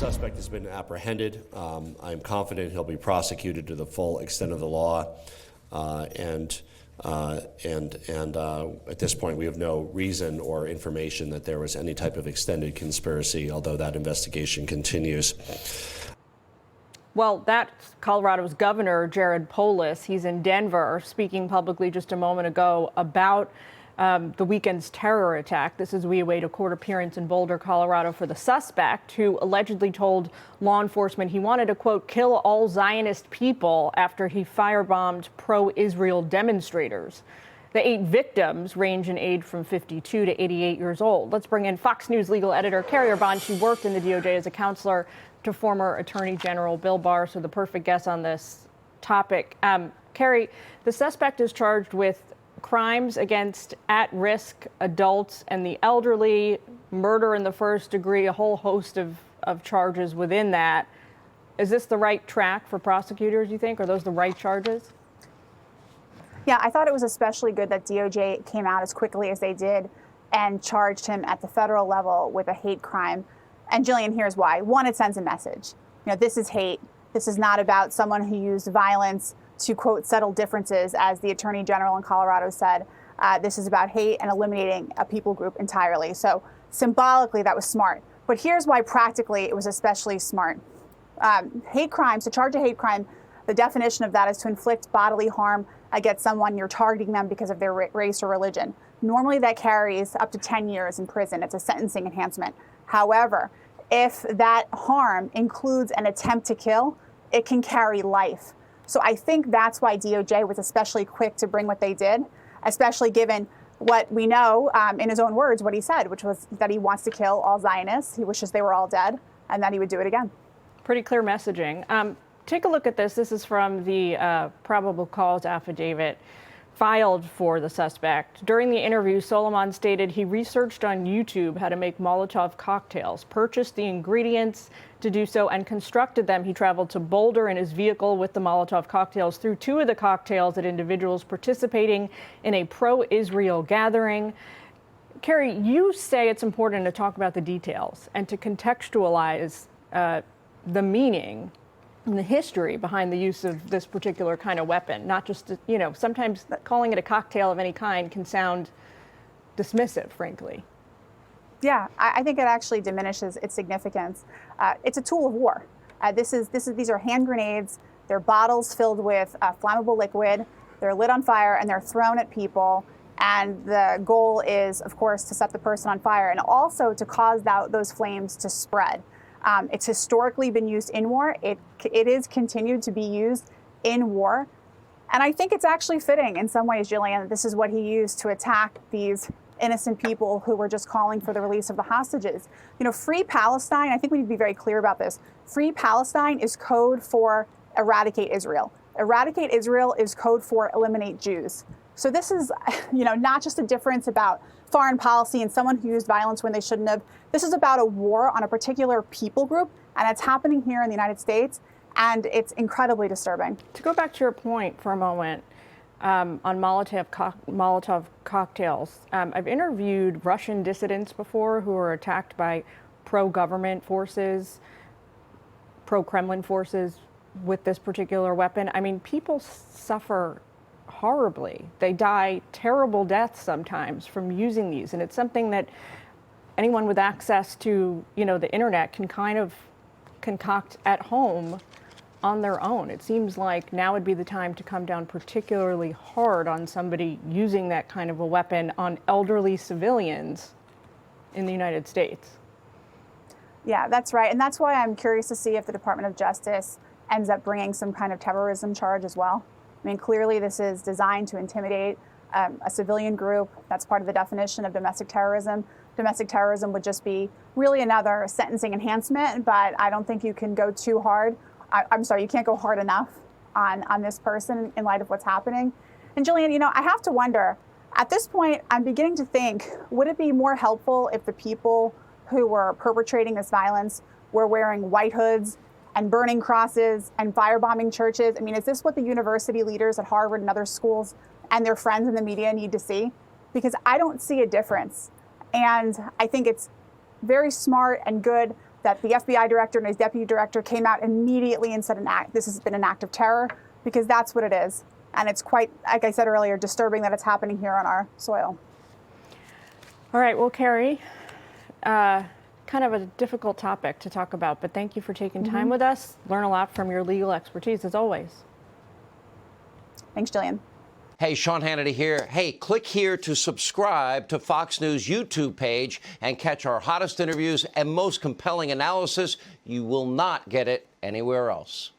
suspect has been apprehended. I'm confident he'll be prosecuted to the full extent of the law. And at this point, we have no reason or information that there was any type of extended conspiracy, although that investigation continues. Well, that's Colorado's Governor Jared Polis. He's in Denver, speaking publicly just a moment ago about the weekend's terror attack. This is we await a court appearance in Boulder, Colorado for the suspect who allegedly told law enforcement he wanted to, quote, kill all Zionist people after he firebombed pro-Israel demonstrators. The 8 victims range in age from 52 to 88 years old. Let's bring in Fox News legal editor Kerri Urbahn. She worked in the DOJ as a counselor to former Attorney General Bill Barr, so the perfect guest on this topic. Kerri, the suspect is charged with crimes against at-risk adults and the elderly, murder in the first degree, a whole host of charges within that. Is this the right track for prosecutors, you think? Are those the right charges? Yeah, I thought it was especially good that DOJ came out as quickly as they did and charged him at the federal level with a hate crime. And Jillian, here's why. One, it sends a message. You know, this is hate. This is not about someone who used violence to, quote, settle differences, as the Attorney General in Colorado said. This is about hate and eliminating a people group entirely. So symbolically, that was smart. But here's why practically it was especially smart. Hate crimes, to charge a hate crime, the definition of that is to inflict bodily harm against someone you're targeting them because of their race or religion. Normally that carries up to 10 years in prison. It's a sentencing enhancement. However, if that harm includes an attempt to kill, it can carry life. So I think that's why DOJ was especially quick to bring what they did, especially given what we know, in his own words, what he said, which was that he wants to kill all Zionists. He wishes they were all dead, and that he would do it again. Pretty clear messaging. Take a look at this. This is from the probable cause affidavit filed for the suspect. During the interview, Solomon stated he researched on YouTube how to make Molotov cocktails, purchased the ingredients to do so, and constructed them. He traveled to Boulder in his vehicle with the Molotov cocktails, threw 2 of the cocktails at individuals participating in a pro-Israel gathering. Kerri, you say it's important to talk about the details and to contextualize the meaning and the history behind the use of this particular kind of weapon, not just, you know, sometimes calling it a cocktail of any kind can sound dismissive, frankly. Yeah, I think it actually diminishes its significance. It's a tool of war. These are hand grenades. They're bottles filled with flammable liquid. They're lit on fire and they're thrown at people. And the goal is, of course, to set the person on fire and also to cause those flames to spread. It's historically been used in war. It is continued to be used in war. And I think it's actually fitting in some ways, Jillian, that this is what he used to attack these innocent people who were just calling for the release of the hostages. You know, Free Palestine, I think we need to be very clear about this. Free Palestine is code for eradicate Israel. Eradicate Israel is code for eliminate Jews. So this is, you know, not just a difference about foreign policy and someone who used violence when they shouldn't have. This is about a war on a particular people group, and it's happening here in the United States, and it's incredibly disturbing. To go back to your point for a moment on Molotov cocktails, I've interviewed Russian dissidents before who were attacked by pro-government forces, pro-Kremlin forces with this particular weapon. I mean, people suffer horribly. They die terrible deaths sometimes from using these, and it's something that anyone with access to, you know, the internet can kind of concoct at home on their own. It seems like now would be the time to come down particularly hard on somebody using that kind of a weapon on elderly civilians in the United States. Yeah, that's right. And that's why I'm curious to see if the Department of Justice ends up bringing some kind of terrorism charge as well. I mean, clearly this is designed to intimidate a civilian group. That's part of the definition of domestic terrorism. Domestic terrorism would just be really another sentencing enhancement, but I don't think you can go too hard. I'm sorry, you can't go hard enough on this person in light of what's happening. And Jillian, you know, I have to wonder, at this point, I'm beginning to think, would it be more helpful if the people who were perpetrating this violence were wearing white hoods and burning crosses and firebombing churches? I mean, is this what the university leaders at Harvard and other schools and their friends in the media need to see? Because I don't see a difference. And I think it's very smart and good that the FBI director and his deputy director came out immediately and said this has been an act of terror, because that's what it is. And it's quite, like I said earlier, disturbing that it's happening here on our soil. All right, well, Kerri, kind of a difficult topic to talk about, but thank you for taking time with us. Learn a lot from your legal expertise, as always. Thanks, Jillian. Hey, Sean Hannity here. Hey, click here to subscribe to Fox News YouTube page and catch our hottest interviews and most compelling analysis. You will not get it anywhere else.